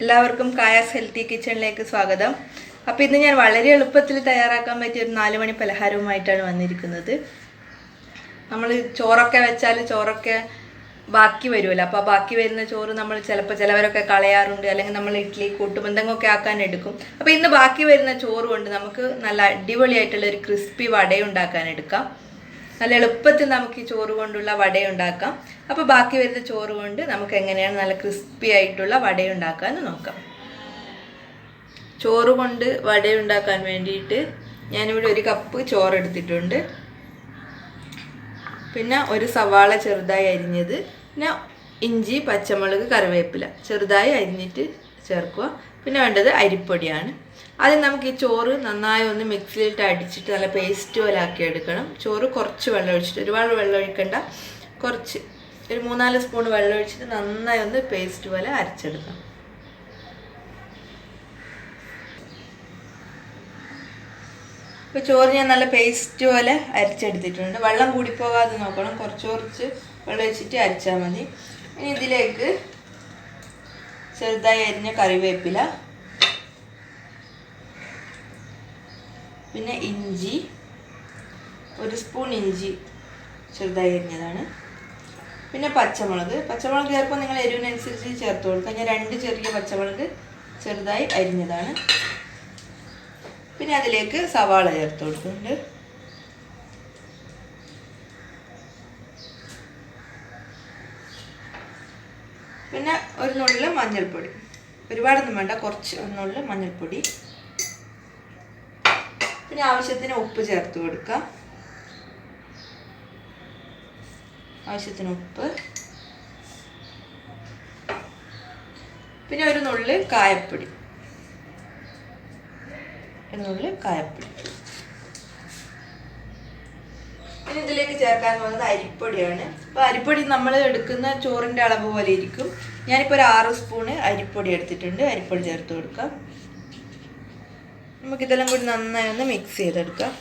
എല്ലാവർക്കും കായാസ് ഹെൽത്തി കിച്ചണിലേക്ക് സ്വാഗതം. അപ്പോൾ ഇന്ന് ഞാൻ വളരെ എളുപ്പത്തിൽ തയ്യാറാക്കാൻ പറ്റിയ ഒരു 4 മണി പലഹാരവുമായിട്ടാണ് വന്നിരിക്കുന്നത്. നമ്മൾ ചോറൊക്കെ വെച്ചാൽ ചോറൊക്കെ ബാക്കി വരുമല്ലോ. അപ്പോൾ ബാക്കി വരുന്ന ചോറ് നമ്മൾ ചിലവരൊക്കെ കളയാറുണ്ട്, അല്ലെങ്കിൽ നമ്മൾ ഇഡ്ഡലി കൂട്ടും എന്തെങ്കിലുമൊക്കെ ആക്കാൻ എടുക്കും. അപ്പോൾ ഇന്ന് ബാക്കി വരുന്ന ചോറ് കൊണ്ട് നമുക്ക് നല്ല അടിപൊളിയായിട്ടുള്ള ഒരു ക്രിസ്പി വടയുണ്ടാക്കാൻ എടുക്കാം. നല്ല എളുപ്പത്തിൽ നമുക്ക് ഈ ചോറ് കൊണ്ടുള്ള വടയുണ്ടാക്കാം. അപ്പോൾ ബാക്കി വരുന്ന ചോറ് കൊണ്ട് നമുക്ക് എങ്ങനെയാണ് നല്ല ക്രിസ്പി ആയിട്ടുള്ള വടയുണ്ടാക്കാൻ നോക്കാം. ചോറ് കൊണ്ട് വടയുണ്ടാക്കാൻ വേണ്ടിയിട്ട് ഞാനിവിടെ 1 കപ്പ് ചോറ് എടുത്തിട്ടുണ്ട്. പിന്നെ ഒരു സവാള ചെറുതായി അരിഞ്ഞത്, പിന്നെ ഇഞ്ചി, പച്ചമുളക്, കറിവേപ്പില ചെറുതായി അരിഞ്ഞിട്ട് ചേർക്കുക. പിന്നെ വേണ്ടത് അരിപ്പൊടിയാണ്. ആദ്യം നമുക്ക് ഈ ചോറ് നന്നായി ഒന്ന് മിക്സിയിലിട്ട് അടിച്ചിട്ട് നല്ല പേസ്റ്റ് പോലെ ആക്കി എടുക്കണം. ചോറ് കുറച്ച് വെള്ളം ഒഴിച്ചിട്ട്, ഒരുപാട് വെള്ളം ഒഴിക്കണ്ട, കുറച്ച് ഒരു 3-4 സ്പൂൺ വെള്ളം ഒഴിച്ചിട്ട് നന്നായി ഒന്ന് പേസ്റ്റ് പോലെ അരച്ചെടുക്കാം. ഇപ്പോൾ ചോറ് ഞാൻ നല്ല പേസ്റ്റ് പോലെ അരച്ചെടുത്തിട്ടുണ്ട്. വെള്ളം കൂടിപ്പോകാതെ നോക്കണം, കുറച്ച് വെള്ളം ഒഴിച്ചിട്ട് അരച്ചാൽ മതി. ഇനി ഇതിലേക്ക് ചെറുതായി അരിഞ്ഞ കറിവേപ്പില, പിന്നെ ഇഞ്ചി, 1 സ്പൂൺ ഇഞ്ചി ചെറുതായി അരിഞ്ഞതാണ്. പിന്നെ പച്ചമുളക് ചേർക്കുമ്പോൾ നിങ്ങൾ എരിവിനനുസരിച്ച് ചേർത്ത് കൊടുക്കുക. ഞാൻ 2 ചെറിയ പച്ചമുളക് ചെറുതായി അരിഞ്ഞതാണ്. പിന്നെ അതിലേക്ക് സവാള ചേർത്ത് കൊടുക്കുന്നുണ്ട്. പിന്നെ 1 നുള്ള് മഞ്ഞൾപ്പൊടി, ഒരുപാടൊന്നും വേണ്ട, കുറച്ച് 1 നുള്ള് മഞ്ഞൾപ്പൊടി. പിന്നെ ആവശ്യത്തിന് ഉപ്പ് ചേർത്ത് കൊടുക്കുക. ആവശ്യത്തിന് ഉപ്പ്. പിന്നെ 1 നുള്ള് കായപ്പൊടി, 1 നുള്ള് കായപ്പൊടി. പിന്നെ ഇതിലേക്ക് ചേർക്കാൻ പോകുന്നത് അരിപ്പൊടിയാണ്. അപ്പോൾ അരിപ്പൊടി നമ്മൾ എടുക്കുന്ന ചോറിൻ്റെ അളവ് പോലെ ഇരിക്കും. ഞാനിപ്പോൾ ഒരു 6 സ്പൂണ് അരിപ്പൊടി എടുത്തിട്ടുണ്ട്. അരിപ്പൊടി ചേർത്ത് കൊടുക്കാം. നമുക്കിതെല്ലാം കൂടി നന്നായി ഒന്ന് മിക്സ് ചെയ്തെടുക്കാം.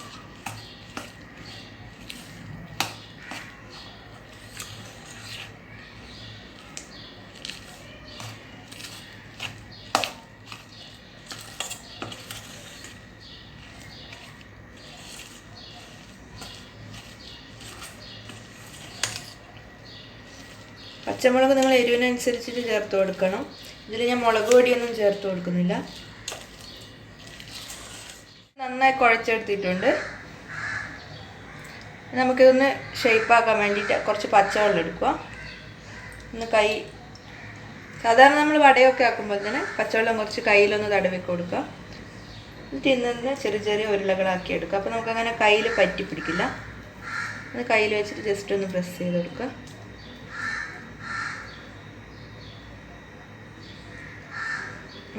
പച്ചമുളക് നിങ്ങൾ എരിവിനനുസരിച്ചിട്ട് ചേർത്ത് കൊടുക്കണം. ഇതിൽ ഞാൻ മുളക് പൊടിയൊന്നും ചേർത്ത് കൊടുക്കുന്നില്ല. നന്നായി കുഴച്ചെടുത്തിട്ടുണ്ട്. നമുക്കിതൊന്ന് ഷേപ്പാക്കാൻ വേണ്ടിയിട്ട് കുറച്ച് പച്ചവെള്ളം എടുക്കുക. ഒന്ന് സാധാരണ നമ്മൾ വടയൊക്കെ ആക്കുമ്പോൾ തന്നെ പച്ചവെള്ളം കുറച്ച് കയ്യിലൊന്ന് തടവി കൊടുക്കുക. എന്നിട്ട് ഇന്ന് ചെറിയ ഉരുളകളാക്കി എടുക്കുക. അപ്പോൾ നമുക്കങ്ങനെ കയ്യിൽ പറ്റി പിടിക്കില്ല. അത് കയ്യിൽ വെച്ചിട്ട് ജസ്റ്റ് ഒന്ന് പ്രസ് ചെയ്ത് കൊടുക്കുക.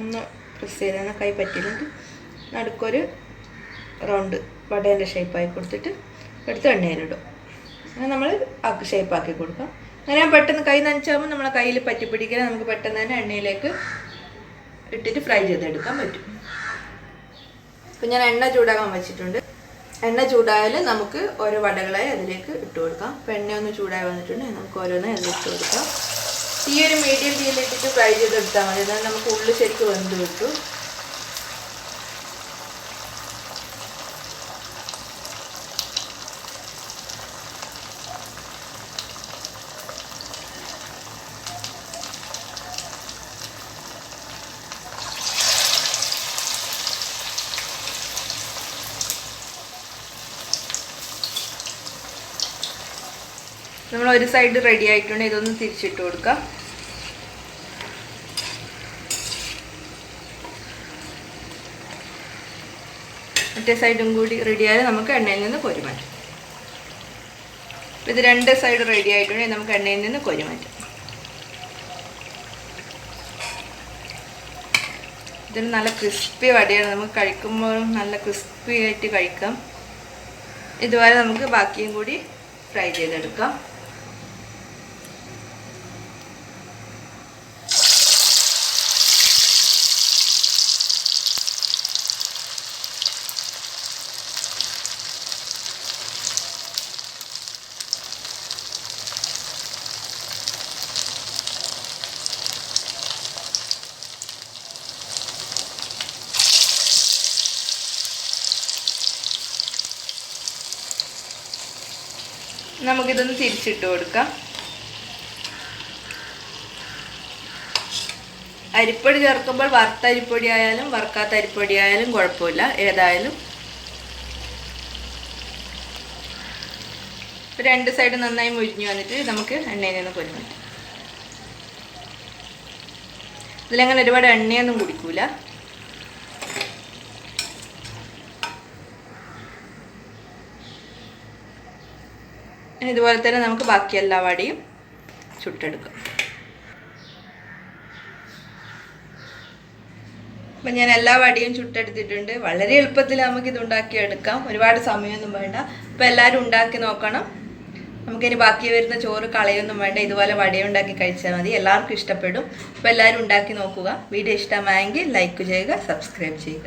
ഒന്ന് പ്രസ് ചെയ്ത് കൈ പറ്റിയില്ലെങ്കിൽ നടുക്കൊരു റൗണ്ട് വടേൻ്റെ ഷേപ്പായി കൊടുത്തിട്ട് എടുത്ത് എണ്ണയിലിടും. അങ്ങനെ നമ്മൾ ഷേപ്പാക്കി കൊടുക്കാം. അങ്ങനെ പെട്ടെന്ന് കൈ നനച്ചാകുമ്പോൾ നമ്മളെ കയ്യിൽ പറ്റി പിടിക്കാൻ നമുക്ക് പെട്ടെന്ന് തന്നെ എണ്ണയിലേക്ക് ഇട്ടിട്ട് ഫ്രൈ ചെയ്തെടുക്കാൻ പറ്റും. ഇപ്പം ഞാൻ എണ്ണ ചൂടാകാൻ വെച്ചിട്ടുണ്ട്. എണ്ണ ചൂടായാൽ നമുക്ക് ഓരോ വടകളായി അതിലേക്ക് ഇട്ട് കൊടുക്കാം. അപ്പോൾ എണ്ണ ഒന്ന് ചൂടായി വന്നിട്ടുണ്ടെങ്കിൽ നമുക്ക് ഓരോന്ന് അതിലിട്ട് കൊടുക്കാം. ഈ ഒരു മീഡിയം തീയിലിട്ടിട്ട് ഫ്രൈ ചെയ്തെടുത്താൽ മതി. എന്നാൽ നമുക്ക് ഉള്ളിൽ ശരിക്കും വെന്ത് കിട്ടും. നമ്മൾ ഒരു സൈഡ് റെഡി ആയിട്ടുണ്ട്. ഇതൊന്ന് തിരിച്ചിട്ട് കൊടുക്കാം. മറ്റേ സൈഡും കൂടി റെഡിയായാൽ നമുക്ക് എണ്ണയിൽ നിന്ന് കോരി മാറ്റാം. ഇത് 2 സൈഡ് റെഡി ആയിട്ടുണ്ടെങ്കിൽ നമുക്ക് എണ്ണയിൽ നിന്ന് കോരി മാറ്റാം. ഇതൊരു നല്ല ക്രിസ്പി വടയാണ്. നമുക്ക് കഴിക്കുമ്പോഴും നല്ല ക്രിസ്പി ആയിട്ട് കഴിക്കാം. ഇതുവരെ നമുക്ക് ബാക്കിയും കൂടി ഫ്രൈ ചെയ്തെടുക്കാം. നമുക്കിതൊന്ന് തിരിച്ചിട്ട് കൊടുക്കാം. അരിപ്പൊടി ചേർക്കുമ്പോൾ വറുത്ത അരിപ്പൊടി ആയാലും വറുക്കാത്ത അരിപ്പൊടി ആയാലും കുഴപ്പമില്ല, ഏതായാലും. രണ്ട് സൈഡ് നന്നായി മുരിഞ്ഞു വന്നിട്ട് നമുക്ക് എണ്ണയിൽ നിന്ന് പൊരിഞ്ഞു. ഇതിലങ്ങനെ ഒരുപാട് എണ്ണയൊന്നും കുടിക്കൂല. ഇതുപോലെ തന്നെ നമുക്ക് ബാക്കി എല്ലാ വടയും ചുട്ടെടുക്കാം. അപ്പം ഞാൻ എല്ലാ വടയും ചുട്ടെടുത്തിട്ടുണ്ട്. വളരെ എളുപ്പത്തിൽ നമുക്കിത് ഉണ്ടാക്കിയെടുക്കാം, ഒരുപാട് സമയമൊന്നും വേണ്ട. അപ്പോൾ എല്ലാവരും ഉണ്ടാക്കി നോക്കണം. നമുക്കിനി ബാക്കി വരുന്ന ചോറ് കളയൊന്നും വേണ്ട, ഇതുപോലെ വട ഉണ്ടാക്കി കഴിച്ചാൽ മതി, എല്ലാവർക്കും ഇഷ്ടപ്പെടും. അപ്പോൾ എല്ലാവരും ഉണ്ടാക്കി നോക്കുക. വീഡിയോ ഇഷ്ടമായെങ്കിൽ ലൈക്ക് ചെയ്യുക, സബ്സ്ക്രൈബ് ചെയ്യുക.